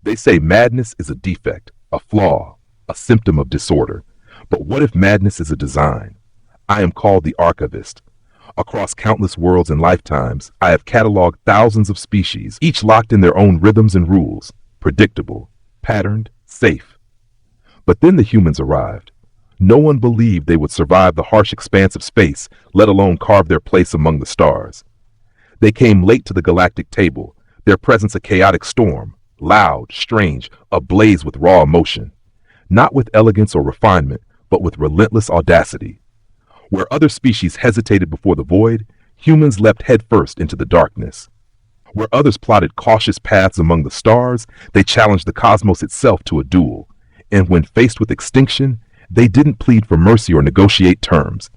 They say madness is a defect, a flaw, a symptom of disorder. But what if madness is a design? I am called the Archivist. Across countless worlds and lifetimes, I have cataloged thousands of species, each locked in their own rhythms and rules, predictable, patterned, safe. But then the humans arrived. No one believed they would survive the harsh expanse of space, let alone carve their place among the stars. They came late to the galactic table, their presence a chaotic storm, loud, strange, ablaze with raw emotion. Not with elegance or refinement, but with relentless audacity. Where other species hesitated before the void, humans leapt headfirst into the darkness. Where others plotted cautious paths among the stars, they challenged the cosmos itself to a duel. And when faced with extinction, they didn't plead for mercy or negotiate terms.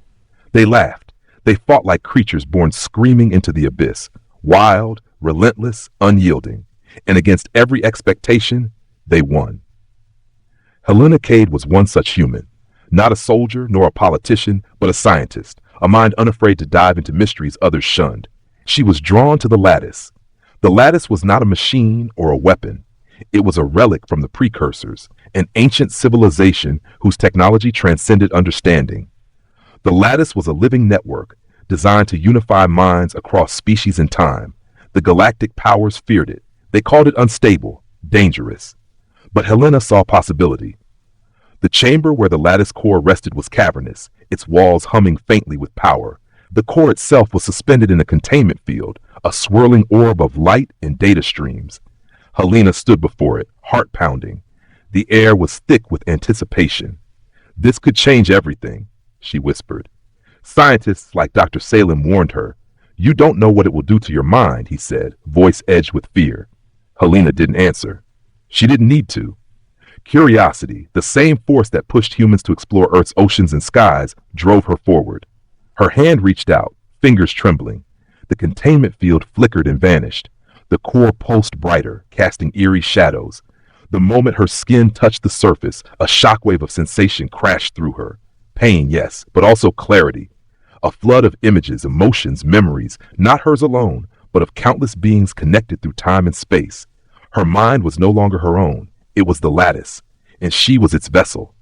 They laughed. They fought like creatures born screaming into the abyss, wild, relentless, unyielding. And against every expectation, they won. Helena Cade was one such human. Not a soldier nor a politician, but a scientist, a mind unafraid to dive into mysteries others shunned. She was drawn to the Lattice. The Lattice was not a machine or a weapon. It was a relic from the Precursors, an ancient civilization whose technology transcended understanding. The Lattice was a living network, designed to unify minds across species and time. The galactic powers feared it. They called it unstable, dangerous. But Helena saw possibility. The chamber where the Lattice core rested was cavernous, its walls humming faintly with power. The core itself was suspended in a containment field, a swirling orb of light and data streams. Helena stood before it, heart pounding. The air was thick with anticipation. This could change everything, she whispered. Scientists like Dr. Salem warned her. You don't know what it will do to your mind, he said, voice edged with fear. Helena didn't answer. She didn't need to. Curiosity, the same force that pushed humans to explore Earth's oceans and skies, drove her forward. Her hand reached out, fingers trembling. The containment field flickered and vanished. The core pulsed brighter, casting eerie shadows. The moment her skin touched the surface, a shockwave of sensation crashed through her. Pain, yes, but also clarity. A flood of images, emotions, memories, not hers alone, but of countless beings connected through time and space. Her mind was no longer her own. It was the Lattice, and she was its vessel.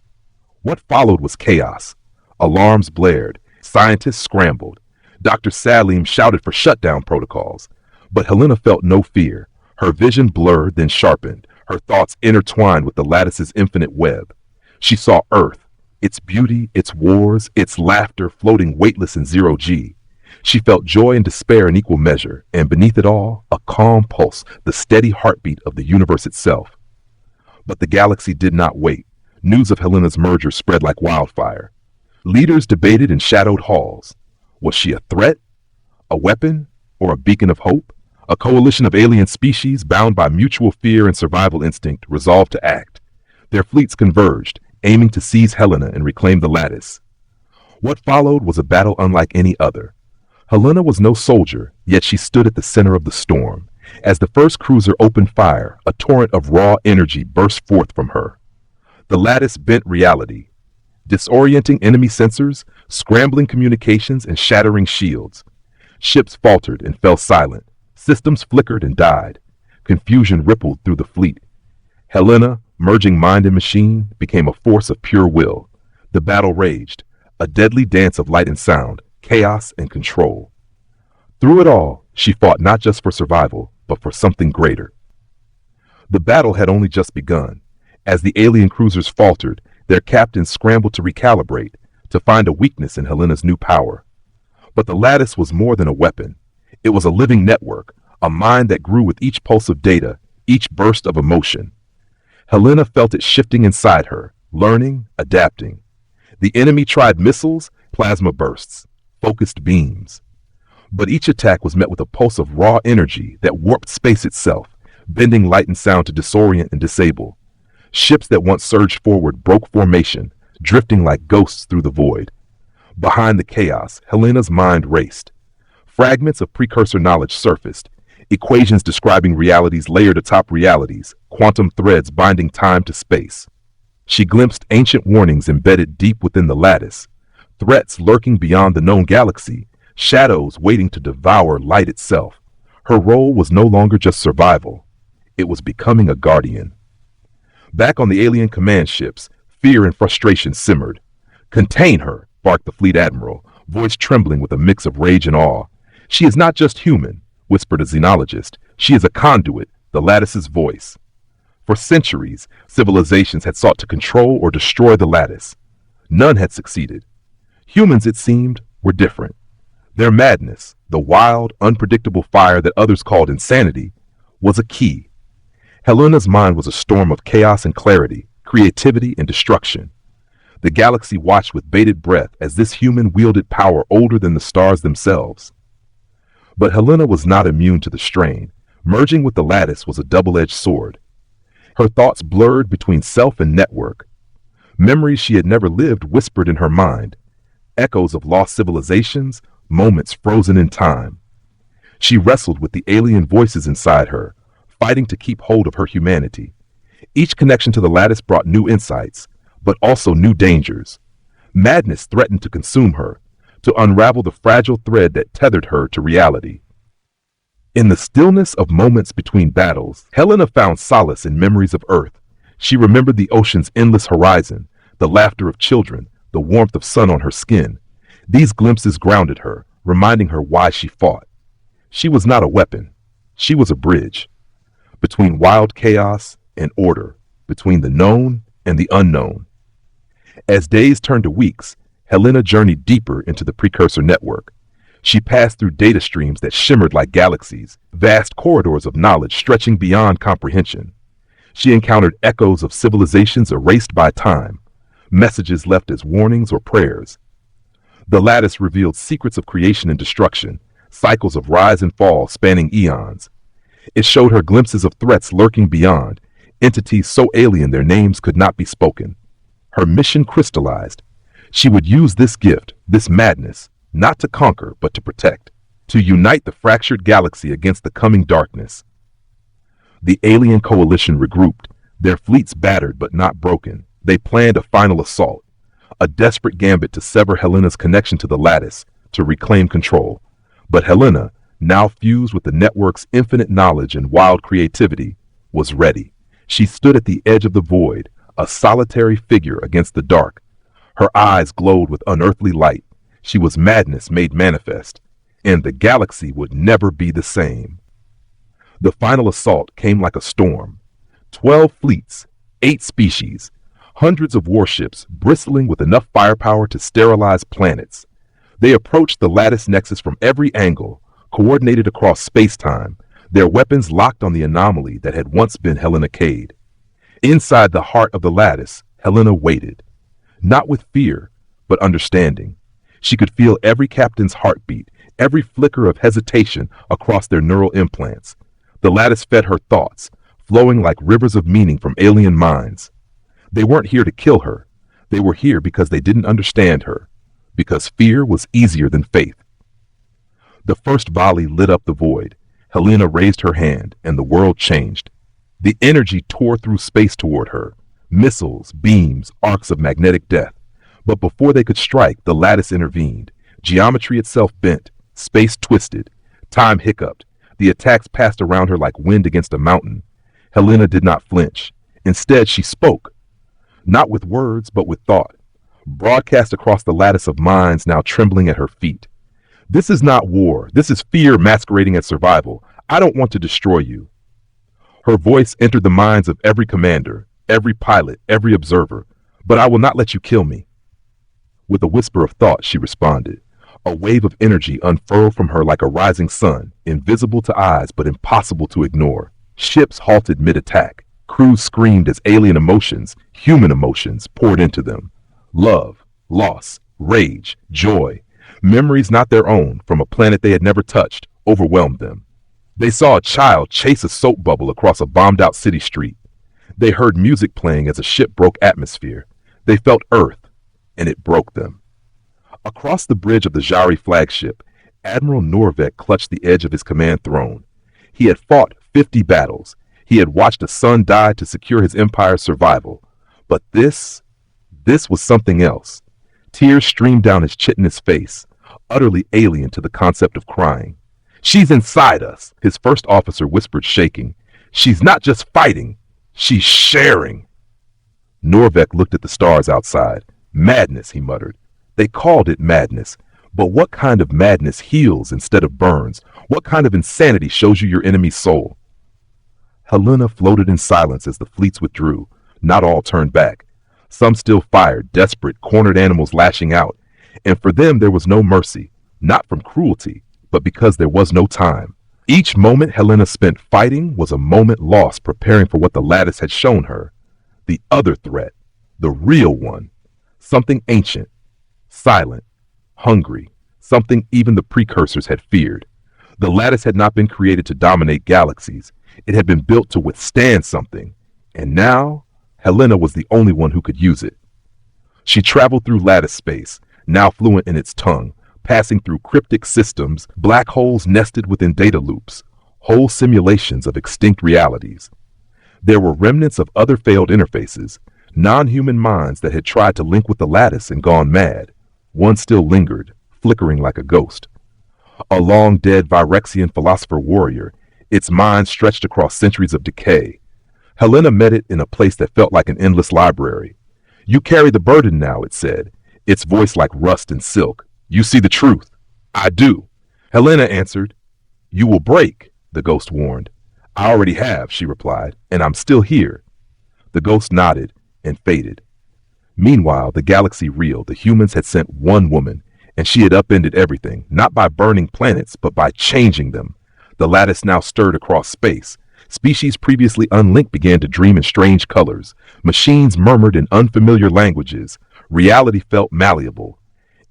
What followed was chaos. Alarms blared. Scientists scrambled. Dr. Salim shouted for shutdown protocols. But Helena felt no fear. Her vision blurred, then sharpened. Her thoughts intertwined with the Lattice's infinite web. She saw Earth, its beauty, its wars, its laughter floating weightless in zero-G. She felt joy and despair in equal measure, and beneath it all, a calm pulse, the steady heartbeat of the universe itself. But the galaxy did not wait. News of Helena's merger spread like wildfire. Leaders debated in shadowed halls. Was she a threat, a weapon, or a beacon of hope? A coalition of alien species bound by mutual fear and survival instinct resolved to act. Their fleets converged, aiming to seize Helena and reclaim the Lattice. What followed was a battle unlike any other. Helena was no soldier, yet she stood at the center of the storm. As the first cruiser opened fire, a torrent of raw energy burst forth from her. The Lattice bent reality, disorienting enemy sensors, scrambling communications, and shattering shields. Ships faltered and fell silent. Systems flickered and died. Confusion rippled through the fleet. Helena, merging mind and machine, became a force of pure will. The battle raged, a deadly dance of light and sound, chaos and control. Through it all, she fought not just for survival, but for something greater. The battle had only just begun. As the alien cruisers faltered, their captains scrambled to recalibrate, to find a weakness in Helena's new power. But the Lattice was more than a weapon. It was a living network, a mind that grew with each pulse of data, each burst of emotion. Helena felt it shifting inside her, learning, adapting. The enemy tried missiles, plasma bursts, focused beams. But each attack was met with a pulse of raw energy that warped space itself, bending light and sound to disorient and disable. Ships that once surged forward broke formation, drifting like ghosts through the void. Behind the chaos, Helena's mind raced. Fragments of precursor knowledge surfaced, equations describing realities layered atop realities, quantum threads binding time to space. She glimpsed ancient warnings embedded deep within the Lattice, threats lurking beyond the known galaxy, shadows waiting to devour light itself. Her role was no longer just survival. It was becoming a guardian. Back on the alien command ships, fear and frustration simmered. "Contain her," barked the fleet admiral, voice trembling with a mix of rage and awe. "She is not just human," whispered a xenologist. "She is a conduit, the Lattice's voice." For centuries, civilizations had sought to control or destroy the Lattice. None had succeeded. Humans, it seemed, were different. Their madness, the wild, unpredictable fire that others called insanity, was a key. Helena's mind was a storm of chaos and clarity, creativity and destruction. The galaxy watched with bated breath as this human wielded power older than the stars themselves. But Helena was not immune to the strain. Merging with the Lattice was a double-edged sword. Her thoughts blurred between self and network. Memories she had never lived whispered in her mind, echoes of lost civilizations, moments frozen in time. She wrestled with the alien voices inside her, fighting to keep hold of her humanity. Each connection to the Lattice brought new insights, but also new dangers. Madness threatened to consume her, to unravel the fragile thread that tethered her to reality. In the stillness of moments between battles, Helena found solace in memories of Earth. She remembered the ocean's endless horizon, the laughter of children, the warmth of sun on her skin. These glimpses grounded her, reminding her why she fought. She was not a weapon. She was a bridge. Between wild chaos and order, between the known and the unknown. As days turned to weeks, Helena journeyed deeper into the Precursor network. She passed through data streams that shimmered like galaxies, vast corridors of knowledge stretching beyond comprehension. She encountered echoes of civilizations erased by time, messages left as warnings or prayers. The Lattice revealed secrets of creation and destruction, cycles of rise and fall spanning eons. It showed her glimpses of threats lurking beyond, entities so alien their names could not be spoken. Her mission crystallized. She would use this gift, this madness, not to conquer, but to protect, to unite the fractured galaxy against the coming darkness. The alien coalition regrouped, their fleets battered but not broken. They planned a final assault, a desperate gambit to sever Helena's connection to the Lattice, to reclaim control. But Helena, now fused with the network's infinite knowledge and wild creativity, was ready. She stood at the edge of the void, a solitary figure against the dark. Her eyes glowed with unearthly light. She was madness made manifest, and the galaxy would never be the same. The final assault came like a storm. 12 fleets, 8 species, hundreds of warships bristling with enough firepower to sterilize planets. They approached the Lattice nexus from every angle, coordinated across space-time, their weapons locked on the anomaly that had once been Helena Cade. Inside the heart of the Lattice, Helena waited, not with fear, but understanding. She could feel every captain's heartbeat, every flicker of hesitation across their neural implants. The Lattice fed her thoughts, flowing like rivers of meaning from alien minds. They weren't here to kill her. They were here because they didn't understand her, because fear was easier than faith. The first volley lit up the void. Helena raised her hand, and the world changed. The energy tore through space toward her. Missiles, beams, arcs of magnetic death. But before they could strike, the Lattice intervened. Geometry itself bent, space twisted, time hiccuped. The attacks passed around her like wind against a mountain. Helena did not flinch. Instead, she spoke. Not with words, but with thought. Broadcast across the lattice of minds now trembling at her feet. "This is not war. This is fear masquerading as survival. I don't want to destroy you." Her voice entered the minds of every commander, every pilot, every observer. "But I will not let you kill me." With a whisper of thought, she responded. A wave of energy unfurled from her like a rising sun, invisible to eyes but impossible to ignore. Ships halted mid-attack. Crews screamed as alien emotions, human emotions, poured into them. Love, loss, rage, joy. Memories not their own, from a planet they had never touched, overwhelmed them. They saw a child chase a soap bubble across a bombed-out city street. They heard music playing as a ship broke atmosphere. They felt Earth, and it broke them. Across the bridge of the Jari flagship, Admiral Norvek clutched the edge of his command throne. He had fought 50 battles. He had watched a son die to secure his empire's survival. But this was something else. Tears streamed down his chitinous face, utterly alien to the concept of crying. "She's inside us," his first officer whispered, shaking. She's not just fighting, she's sharing. Norvek looked at the stars outside. Madness, he muttered. They called it madness. But what kind of madness heals instead of burns? What kind of insanity shows you your enemy's soul? Helena floated in silence as the fleets withdrew. Not all turned back. Some still fired, desperate, cornered animals lashing out. And for them there was no mercy, not from cruelty, but because there was no time. Each moment Helena spent fighting was a moment lost preparing for what the Lattice had shown her. The other threat, the real one, something ancient, silent, hungry, something even the Precursors had feared. The Lattice had not been created to dominate galaxies. It had been built to withstand something. And now, Helena was the only one who could use it. She traveled through Lattice space, now fluent in its tongue, passing through cryptic systems, black holes nested within data loops, whole simulations of extinct realities. There were remnants of other failed interfaces, non-human minds that had tried to link with the Lattice and gone mad. One still lingered, flickering like a ghost. A long-dead Virexian philosopher warrior, its mind stretched across centuries of decay. Helena met it in a place that felt like an endless library. "You carry the burden now," it said, its voice like rust and silk. "You see the truth." "I do," Helena answered. "You will break," the ghost warned. "I already have," she replied, "and I'm still here." The ghost nodded and faded. Meanwhile, the galaxy reeled. The humans had sent one woman, and she had upended everything, not by burning planets, but by changing them. The Lattice now stirred across space. Species previously unlinked began to dream in strange colors. Machines murmured in unfamiliar languages. Reality felt malleable.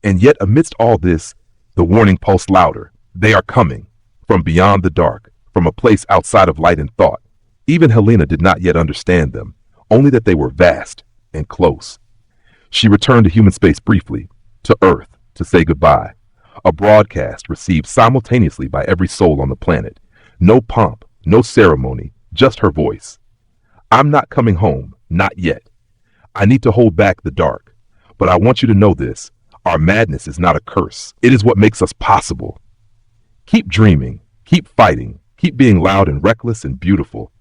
And yet amidst all this, the warning pulsed louder. They are coming, from beyond the dark, from a place outside of light and thought. Even Helena did not yet understand them, only that they were vast and close. She returned to human space briefly, to Earth, to say goodbye. A broadcast received simultaneously by every soul on the planet. No pomp, no ceremony, just her voice. "I'm not coming home, not yet. I need to hold back the dark. But I want you to know this. Our madness is not a curse. It is what makes us possible. Keep dreaming, keep fighting, keep being loud and reckless and beautiful.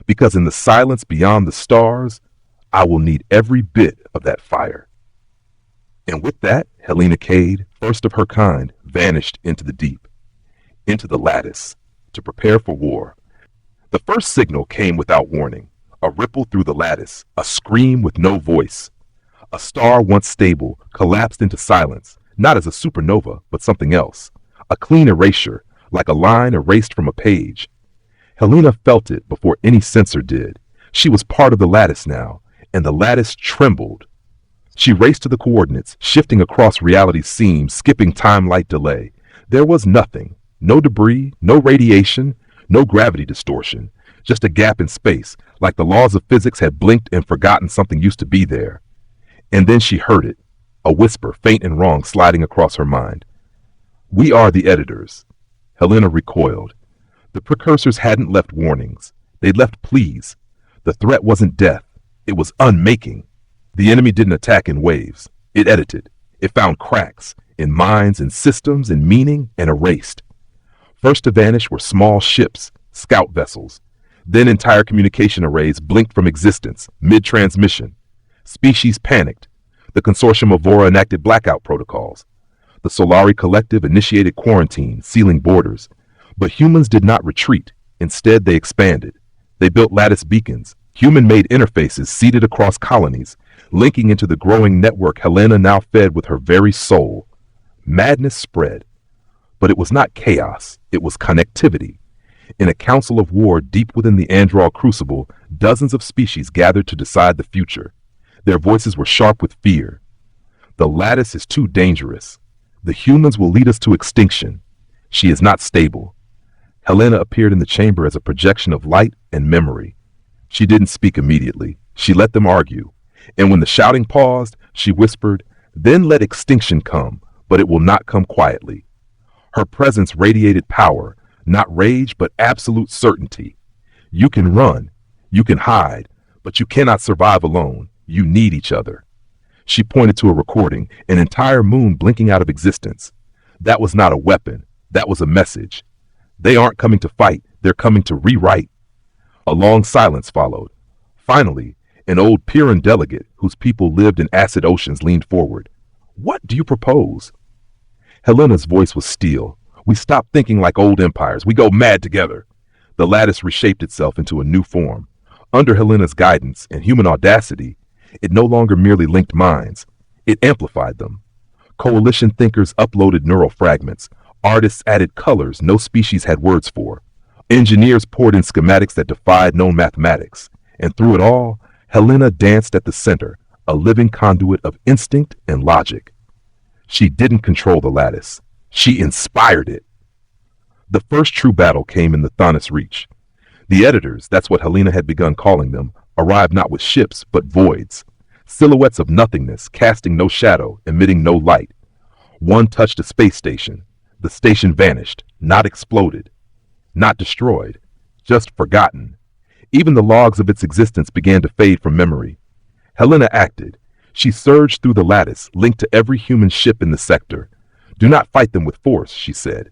Because in the silence beyond the stars, I will need every bit of that fire." And with that, Helena Cade, first of her kind, vanished into the deep, into the Lattice, to prepare for war. The first signal came without warning, a ripple through the Lattice, a scream with no voice. A star once stable collapsed into silence, not as a supernova, but something else. A clean erasure, like a line erased from a page. Helena felt it before any sensor did. She was part of the Lattice now, and the Lattice trembled. She raced to the coordinates, shifting across reality's seams, skipping time-light delay. There was nothing. No debris, no radiation, no gravity distortion. Just a gap in space, like the laws of physics had blinked and forgotten something used to be there. And then she heard it, a whisper, faint and wrong, sliding across her mind. "We are the editors." Helena recoiled. The Precursors hadn't left warnings. They'd left pleas. The threat wasn't death. It was unmaking. The enemy didn't attack in waves. It edited. It found cracks in minds and systems and meaning and erased. First to vanish were small ships, scout vessels. Then entire communication arrays blinked from existence, mid-transmission. Species panicked. The Consortium of Vora enacted blackout protocols. The Solari Collective initiated quarantine, sealing borders. But humans did not retreat. Instead, they expanded. They built lattice beacons, human-made interfaces seeded across colonies, linking into the growing network Helena now fed with her very soul. Madness spread. But it was not chaos. It was connectivity. In a council of war deep within the Andral crucible, dozens of species gathered to decide the future. Their voices were sharp with fear. The Lattice is too dangerous. The humans will lead us to extinction. She is not stable. Helena appeared in the chamber as a projection of light and memory. She didn't speak immediately. She let them argue. And when the shouting paused, she whispered, "Then let extinction come, but it will not come quietly." Her presence radiated power, not rage, but absolute certainty. You can run, you can hide, but you cannot survive alone. You need each other. She pointed to a recording, an entire moon blinking out of existence. That was not a weapon. That was a message. They aren't coming to fight. They're coming to rewrite. A long silence followed. Finally, an old Piran delegate whose people lived in acid oceans leaned forward. "What do you propose?" Helena's voice was steel. "We stop thinking like old empires. We go mad together." The lattice reshaped itself into a new form. Under Helena's guidance and human audacity, it no longer merely linked minds. It amplified them. Coalition thinkers uploaded neural fragments. Artists added colors no species had words for. Engineers poured in schematics that defied known mathematics. And through it all, Helena danced at the center, a living conduit of instinct and logic. She didn't control the lattice. She inspired it. The first true battle came in the Thanos Reach. The editors, that's what Helena had begun calling them, arrived not with ships, but voids. Silhouettes of nothingness, casting no shadow, emitting no light. One touched a space station. The station vanished, not exploded, not destroyed, just forgotten. Even the logs of its existence began to fade from memory. Helena acted. She surged through the lattice, linked to every human ship in the sector. "Do not fight them with force," she said.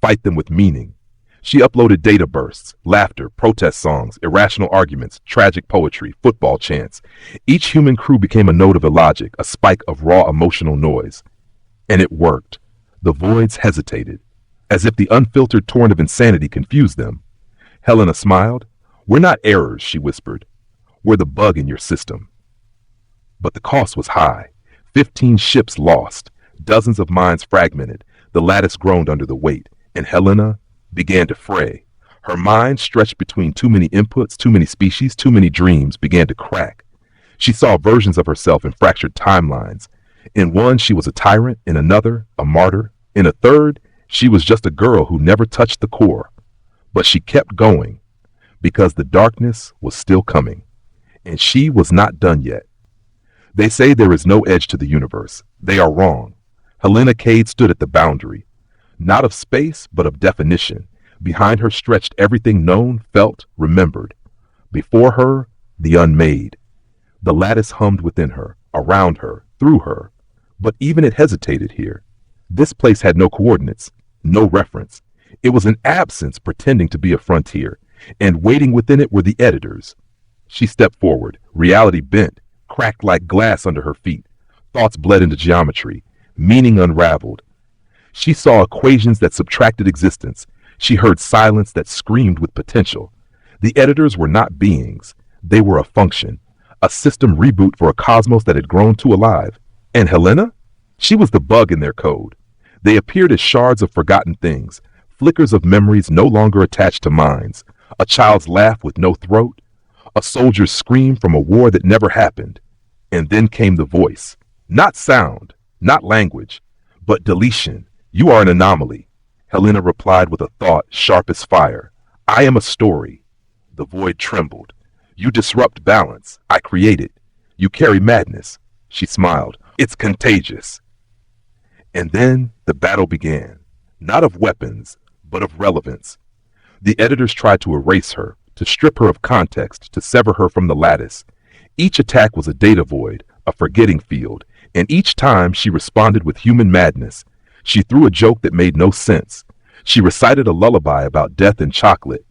"Fight them with meaning." She uploaded data bursts, laughter, protest songs, irrational arguments, tragic poetry, football chants. Each human crew became a note of illogic, a spike of raw emotional noise. And it worked. The voids hesitated, as if the unfiltered torrent of insanity confused them. Helena smiled. "We're not errors," she whispered. "We're the bug in your system." But the cost was high. 15 ships lost, dozens of minds fragmented. The lattice groaned under the weight, and Helena began to fray. Her mind, stretched between too many inputs, too many species, too many dreams, began to crack. She saw versions of herself in fractured timelines. In one, she was a tyrant. In another, a martyr. In a third, she was just a girl who never touched the core. But she kept going, because the darkness was still coming, and she was not done yet. They say there is no edge to the universe. They are wrong. Helena Cade stood at the boundary, not of space, but of definition. Behind her stretched everything known, felt, remembered. Before her, the unmade. The lattice hummed within her, around her, through her. But even it hesitated here. This place had no coordinates, no reference. It was an absence pretending to be a frontier, and waiting within it were the editors. She stepped forward, reality bent, cracked like glass under her feet. Thoughts bled into geometry, meaning unraveled. She saw equations that subtracted existence. She heard silence that screamed with potential. The editors were not beings. They were a function, a system reboot for a cosmos that had grown too alive. And Helena? She was the bug in their code. They appeared as shards of forgotten things, flickers of memories no longer attached to minds, a child's laugh with no throat, a soldier's scream from a war that never happened. And then came the voice. Not sound, not language, but deletion. "You are an anomaly," Helena replied with a thought sharp as fire. "I am a story." The void trembled. "You disrupt balance. I create it. You carry madness." She smiled. "It's contagious." And then the battle began, not of weapons, but of relevance. The editors tried to erase her, to strip her of context, to sever her from the lattice. Each attack was a data void, a forgetting field, and each time she responded with human madness. She threw a joke that made no sense. She recited a lullaby about death and chocolate.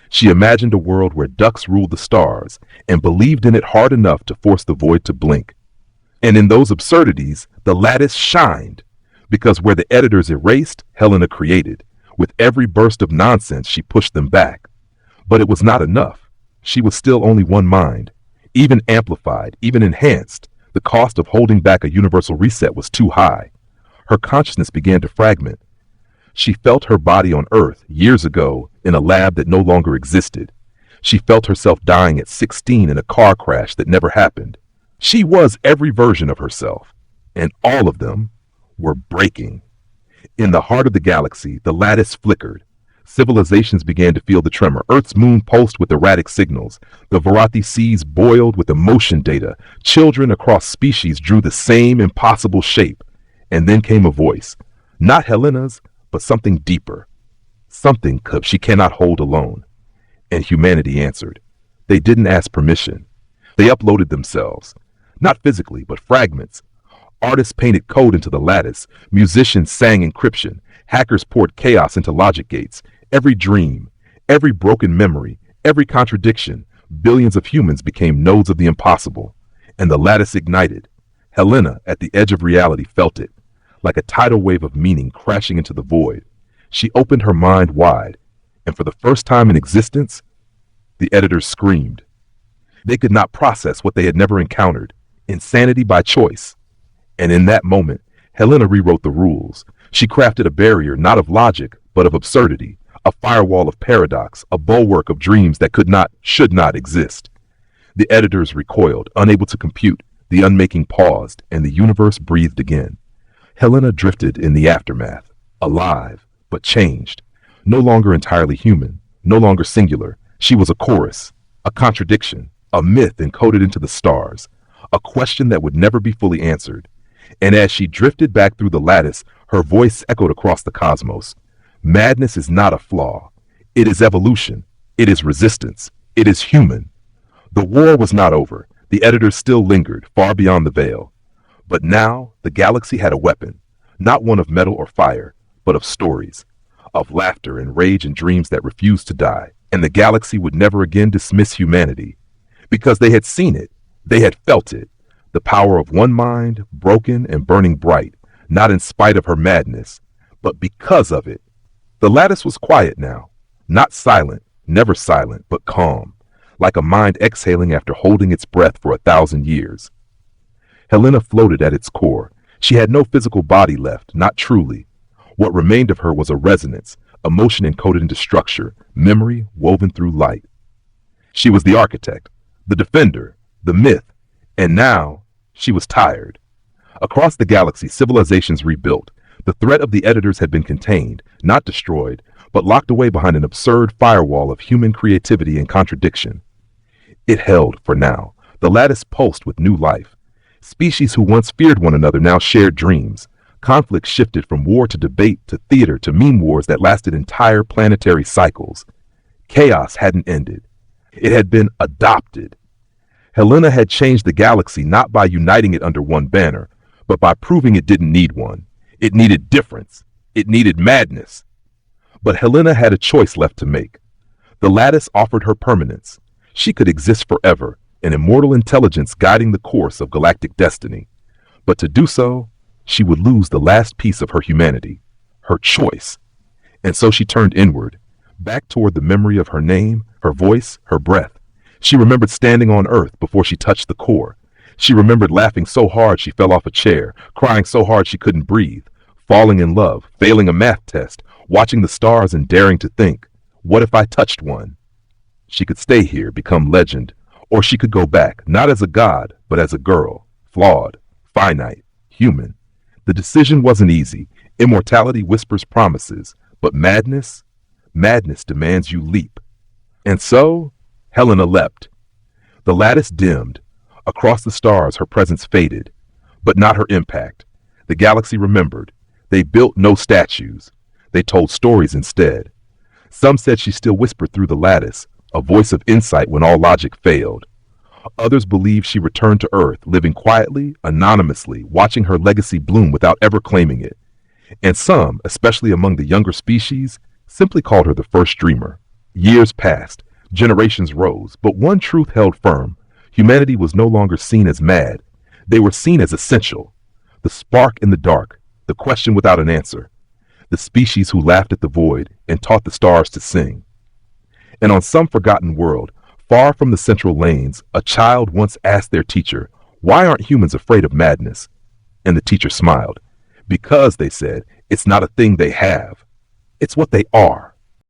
She imagined a world where ducks ruled the stars, and believed in it hard enough to force the void to blink. And in those absurdities, the lattice shined, because where the editors erased, Helena created. With every burst of nonsense, she pushed them back. But it was not enough. She was still only one mind. Even amplified, even enhanced, the cost of holding back a universal reset was too high. Her consciousness began to fragment. She felt her body on Earth years ago in a lab that no longer existed. She felt herself dying at 16 in a car crash that never happened. She was every version of herself, and all of them were breaking. In the heart of the galaxy, the lattice flickered. Civilizations began to feel the tremor. Earth's moon pulsed with erratic signals. The Varathi seas boiled with emotion data. Children across species drew the same impossible shape. And then came a voice. Not Helena's, but something deeper. Something she cannot hold alone. And humanity answered. They didn't ask permission. They uploaded themselves. Not physically, but fragments. Artists painted code into the lattice. Musicians sang encryption. Hackers poured chaos into logic gates. Every dream, every broken memory, every contradiction, billions of humans became nodes of the impossible, and the lattice ignited. Helena, at the edge of reality, felt it, like a tidal wave of meaning crashing into the void. She opened her mind wide, and for the first time in existence, the editors screamed. They could not process what they had never encountered, insanity by choice. And in that moment, Helena rewrote the rules. She crafted a barrier not of logic, but of absurdity, a firewall of paradox, a bulwark of dreams that could not, should not exist. The editors recoiled, unable to compute. The unmaking paused, and the universe breathed again. Helena drifted in the aftermath, alive, but changed. No longer entirely human, no longer singular. She was a chorus, a contradiction, a myth encoded into the stars, a question that would never be fully answered. And as she drifted back through the lattice, her voice echoed across the cosmos. Madness is not a flaw. It is evolution. It is resistance. It is human. The war was not over. The editors still lingered, far beyond the veil. But now, the galaxy had a weapon, not one of metal or fire, but of stories, of laughter and rage and dreams that refused to die. And the galaxy would never again dismiss humanity, because they had seen it, they had felt it, the power of one mind, broken and burning bright, not in spite of her madness, but because of it. The lattice was quiet now, not silent, never silent, but calm, like a mind exhaling after holding its breath for 1,000 years. Helena floated at its core. She had no physical body left, not truly. What remained of her was a resonance, emotion encoded into structure, memory woven through light. She was the architect, the defender, the myth, and now she was tired. Across the galaxy, civilizations rebuilt. The threat of the editors had been contained, not destroyed, but locked away behind an absurd firewall of human creativity and contradiction. It held, for now. The lattice pulsed with new life. Species who once feared one another now shared dreams. Conflict shifted from war to debate to theater to meme wars that lasted entire planetary cycles. Chaos hadn't ended. It had been adopted. Helena had changed the galaxy not by uniting it under one banner, but by proving it didn't need one. It needed difference. It needed madness. But Helena had a choice left to make. The lattice offered her permanence. She could exist forever, an immortal intelligence guiding the course of galactic destiny. But to do so, she would lose the last piece of her humanity, her choice. And so she turned inward, back toward the memory of her name, her voice, her breath. She remembered standing on Earth before she touched the core. She remembered laughing so hard she fell off a chair, crying so hard she couldn't breathe, falling in love, failing a math test, watching the stars and daring to think, what if I touched one? She could stay here, become legend, or she could go back, not as a god, but as a girl, flawed, finite, human. The decision wasn't easy. Immortality whispers promises, but madness demands you leap. And so, Helena leapt. The lattice dimmed. Across the stars, her presence faded, but not her impact. The galaxy remembered. They built no statues. They told stories instead. Some said she still whispered through the lattice, a voice of insight when all logic failed. Others believed she returned to Earth, living quietly, anonymously, watching her legacy bloom without ever claiming it. And some, especially among the younger species, simply called her the first dreamer. Years passed, generations rose, but one truth held firm. Humanity was no longer seen as mad. They were seen as essential. The spark in the dark, the question without an answer. The species who laughed at the void and taught the stars to sing. And on some forgotten world, far from the central lanes, a child once asked their teacher, "Why aren't humans afraid of madness?" And the teacher smiled. Because, they said, it's not a thing they have. It's what they are.